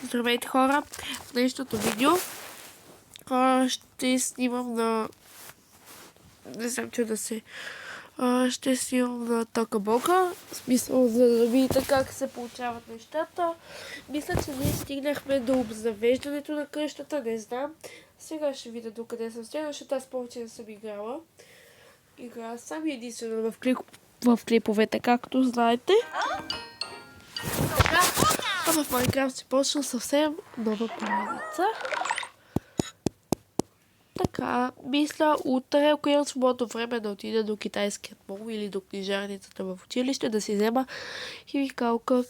Здравейте, хора! В днешното видео ще снимам на... Не знам, че да се... Ще снимам на токабока. В смисъл, за да видите как се получават нещата. Мисля, че ние стигнахме до обзавеждането на къщата, не знам. Сега ще видя докъде съм стигнала, защото аз повече не съм играла. Играя сами единствено в клиповете, както знаете. А в Майнкрафт си почна съвсем нова поредица. Така, мисля утре, ако имам свободно време, да отида до китайският мол или до книжарницата в училище, да си взема химикалка.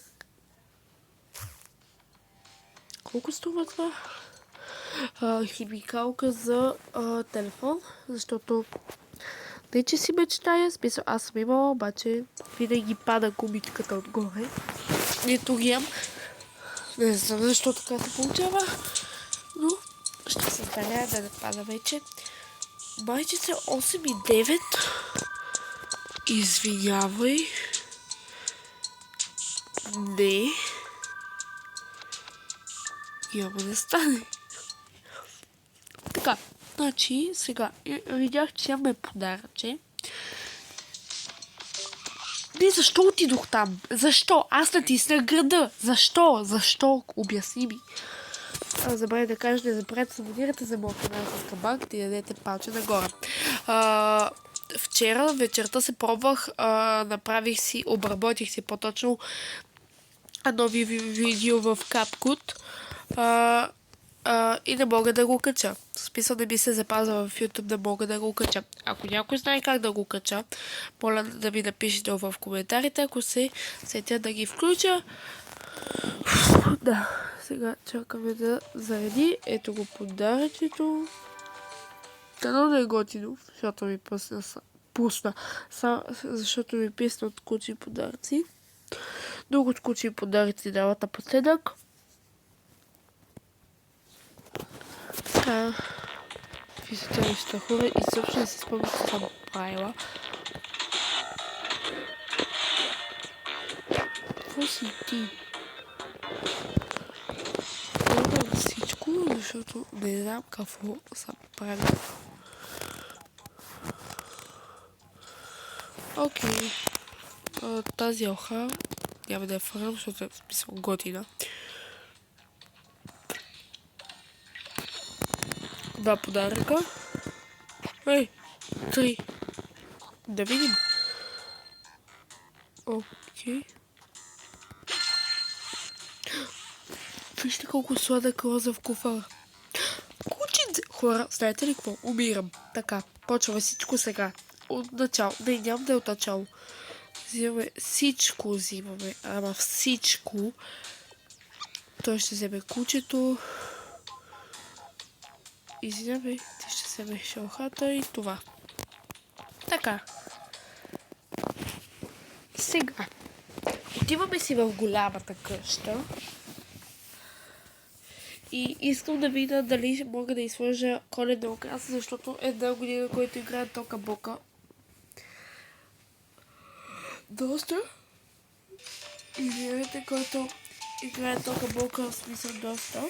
Колко струва това? Химикалка за телефон, защото не че си мечтая, смисъл аз съм имала, обаче винаги пада гумичката отгоре. Нито ги ям. Не знам защо така се получава, но ще се старая да не пада вече. Майчица 8 и 9. Извинявай. Не. Няма да стане. Така, значи сега видях, че имаме подаръче. Не, защо отидох там? Защо? Аз натиснах града. Защо? Защо? Обясни ми. Забравя да кажа, не забравяйте да се абонирате за моят канал с камбанк и да дадете палче нагоре. Вчера вечерта се пробвах, направих си, обработих си по-точно нови видео в CapCut и не мога да го кача. В смисъл не ми се запазва в YouTube, да мога да го кача. Ако някой знае как да го кача, моля да ми напишете в коментарите, ако се сетя да ги включа. Да, сега чакаме да зареди. Ето го подаръчето. Дано да е готино, защото ми пусна, защото ми писна от кучи подаръци. Много от кучи подаръци дават напоследък. Какви са тези страхове и също не се спомня, че съм правила. Какво си ти? Пробвам всичко, защото не знам какво съм правила. Окей. Тази оха няма да я фърнам, защото е в смисъл готина. Два подаръка. Ей, 3. Да видим. Окей. Вижте колко сладък роза в куфара. Кученце! Хора, знаете ли какво? Умирам. Така, почваме всичко сега. От начало. Не, нямам да е от начало. Взимаме всичко, взимаме. Ама всичко. Той ще вземе кучето. Извинявай, ти ще вземе шелхата и това. Така. Сега. Отиваме си в голямата къща. И искам да видя дали мога да изложа коледна украса, защото една година, който играе токабока. Доста. Извинявайте, който играе токабока, в смисъл доста.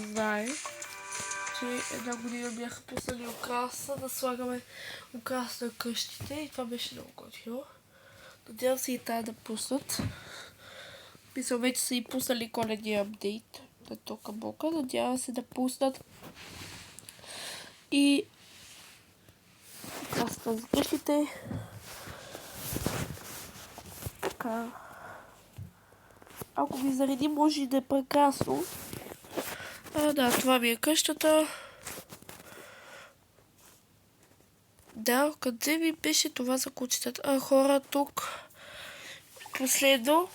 Знае, че една година бяха пуснали украса, да слагаме украса на къщите и това беше много готино. Надявам се и тая да пуснат. Мисля, вече са и пуснали коледния апдейт на токабока. Надявам се да пуснат и украсата за къщите. Така. Ако ви зареди, може и да е прекрасно. Да, това ми е къщата. Да, къде ми беше това за кучетата? Хора, тук. Последно.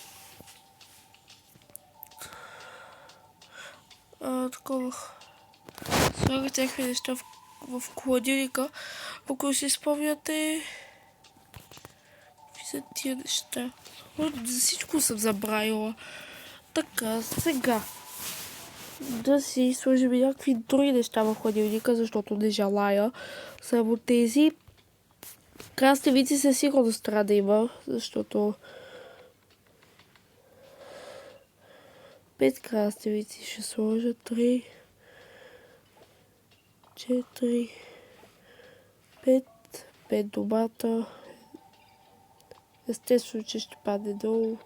Такова. Слагах някакви неща в хладилника. Ако си спомняте, какви са тия неща? За всичко съм забравила. Така, сега. Да си сложим някакви други неща в хладилника, защото не желая. Само тези. Краставици със сигурност трябва да има, защото 5 краставици ще сложа. 3, 4, 5. 5 домата. Естествено, че ще падне долу.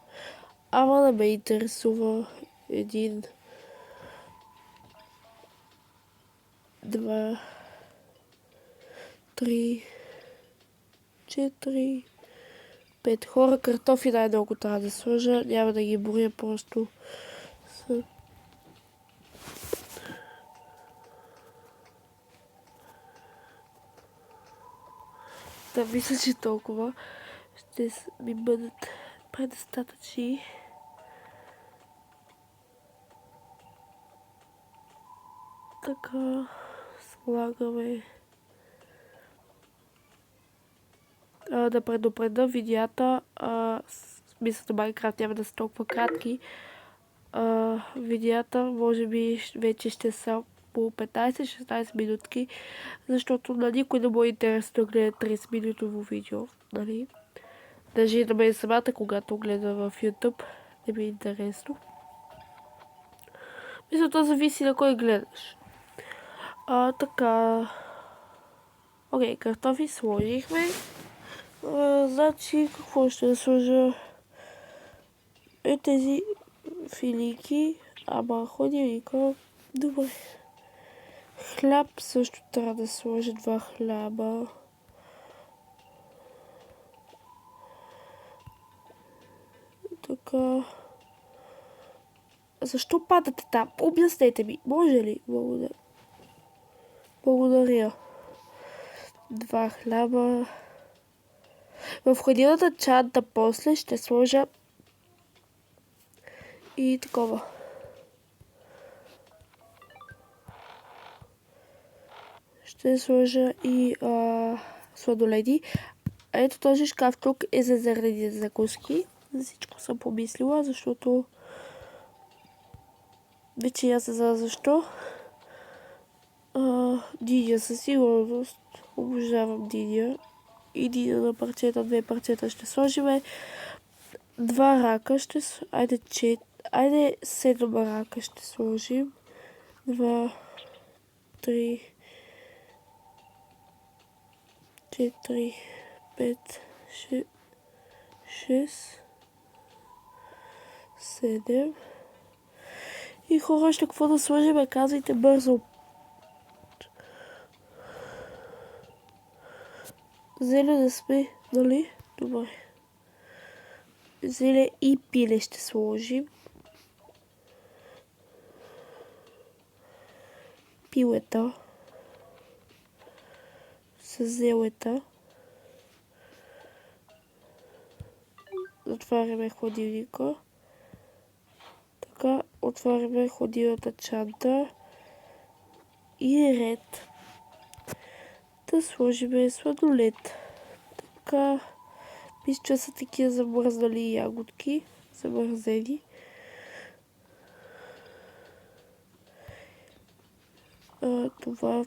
Ама не ме интересува. 1, 2, 3, 4, 5. Хора, картофи най-много трябва да сложа. Няма да ги боря, просто са... Да, мисля, че толкова ще ми бъдат предостатъчни. Така, слагаме. Да предупредя, видеята, смисъл на Майнкрафт няма да са толкова кратки. Видеята може би вече ще са по 15-16 минутки, защото на никой не му е интересно да гледа 30 минутово видео, нали? Даже и на мен самата, когато гледа в YouTube, не ми е интересно. Мисля, това зависи на кой гледаш. Така. Окей, картофи сложихме. Значи, какво ще сложа? Тези филийки, ама хладилника. Добре. Хляб също трябва да сложа 2 хляба. Така. Защо падате там? Обяснете ми. Може ли? Благодаря. 2 хляба. В хладилната чанта после ще сложа и такова. Ще сложа и сладоледи. Ето този шкаф тук е за зърнени закуски. За всичко съм помислила, защото вече я се знам защо. Диня със сигурност. Обожавам диня. И диня на парчета, 2 парчета ще сложим. 2 рака ще сложим. Айде 7 рака ще сложим. 2, 3, 4, 5, 6, 7. И хора, още какво да сложим, казвайте бързо. Зеле да сме, нали? Добре. Зеле и пиле ще сложим. Пилета. С зелета. Отваряме хладилника. Така, отваряме хладилната чанта. И е ред да сложим сладолед. Така, мисля, че са такива замръзнали ягодки. Замързени. Това,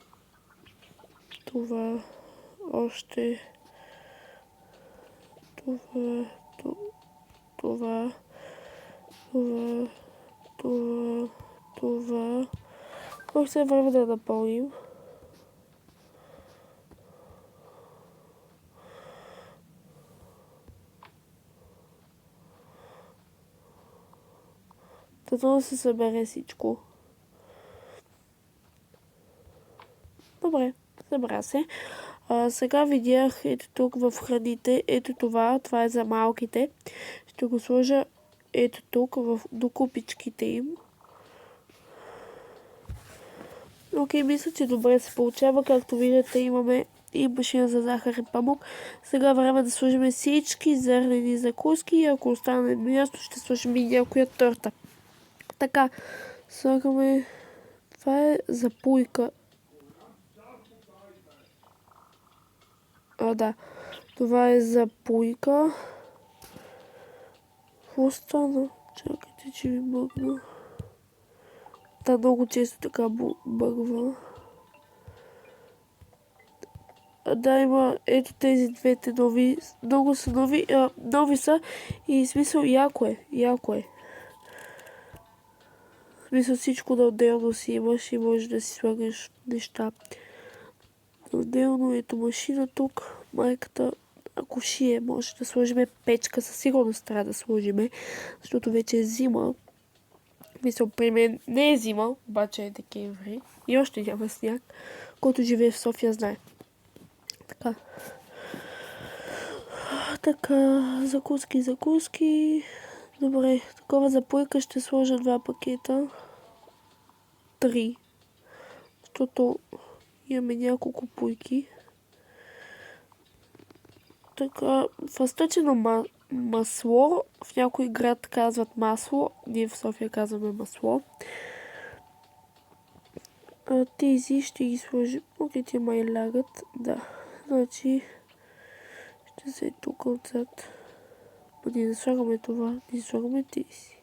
още, това. Още е време да напълним. Да се събере всичко. Добре, събра се. Сега видях ето тук в храните, ето това е за малките. Ще го сложа ето тук до купичките им. Окей, мисля, че добре се получава. Както виждате, имаме и машина за захар и памук. Сега време да сложим всички зърнени закуски и ако остане място, ще сложим и някоя торта. Така, слагаме... Това е за пуйка. Да. Това е за пуйка. Какво стана? Чакайте, че ми бъгна. Да, много често така бъгва. Да, има ето тези двете нови. Много са нови. Нови са и смисъл яко е. Мисля, всичко наотделно си имаш и можеш да си слагаш неща. Отделно ето машина тук. Майката, ако шие, може да сложиме печка. Със сигурност трябва да сложиме, защото вече е зима. Мисля, при мен не е зима, обаче е декември. И още няма сняг. Който живее в София знае. Така, закуски. Добре, такова за пуйка ще сложа 2 пакета. 3. Защото имаме няколко пуйки. Така, фъстъчено масло. В някой град казват масло. Ние в София казваме масло. Тези ще ги сложим. Окей, те май лягат. Да. Значи, ще се тук отзад. Ние не слагаме това. Ние слагаме тези.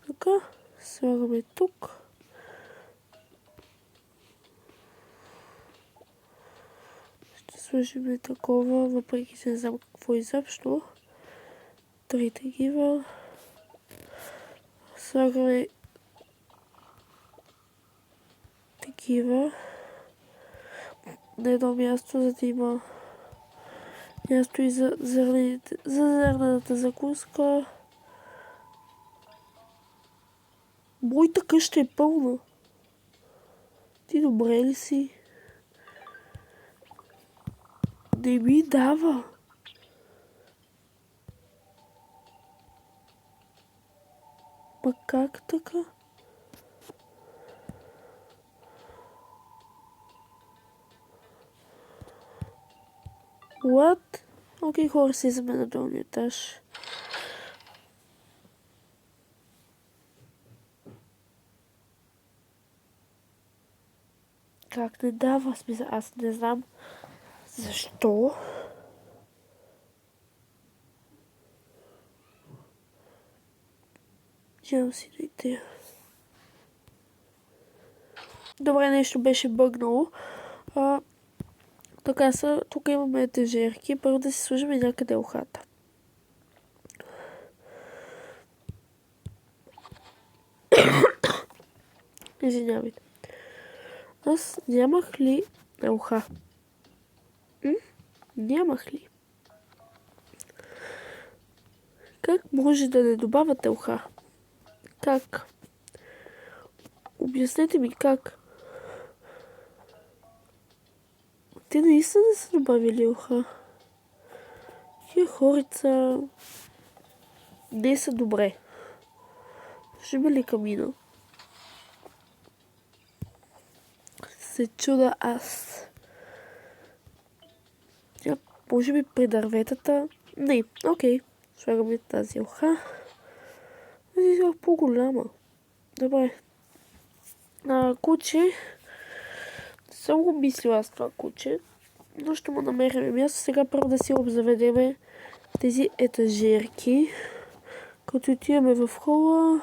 Така, слагаме тук. Ще сложим такова, въпреки че не знам какво изобщо. 3 такива. Слагаме такива на едно място, за да има място и за зърнената закуска. Моята къща е пълна. Ти добре ли си? Не ми дава. Ма как така? What? Окей, хора, слизаме на долния етаж. Как не дава? Смисъл, аз не знам защо. Нямам си да идея. Добре, нещо беше бъгнало. Така са, тук имаме етажерки. Първо да си сложим някъде ухата. Извинявайте. Аз нямах ли уха? Нямах ли? Как може да не добавяте уха? Как? Обяснете ми как. Те наистина не са добавили уха. Тия хорица не са добре. Ще има ли камина? Се чуда аз. Може би при дърветата? Не, окей. Слагаме тази уха. Аз исках по-голяма. Добре. Куче. Не съм го мислила с това куче. Но ще му намерим място. Сега първо да си обзаведеме тези етажерки. Като отиваме в хола.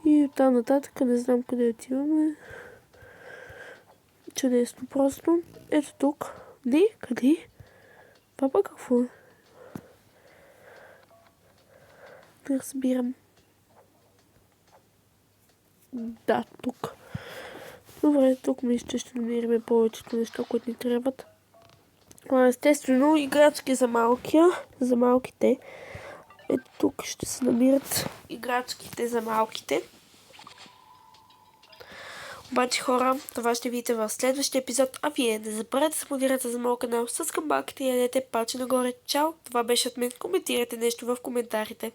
И оттам нататък не знам къде отиваме. Чудесно просто. Ето тук. Не, къде? Папа какво е? Не разбирам. Да, тук. Добре, тук мисля, ще намерим повечето неща, които ни трябват. Естествено, играчки за малките. Ето тук ще се намират играчките за малките. Обаче хора, това ще видите в следващия епизод, а вие не забравяйте да се абонирате за моят канал с камбанката и ядете палче нагоре. Чао! Това беше от мен. Коментирайте нещо в коментарите.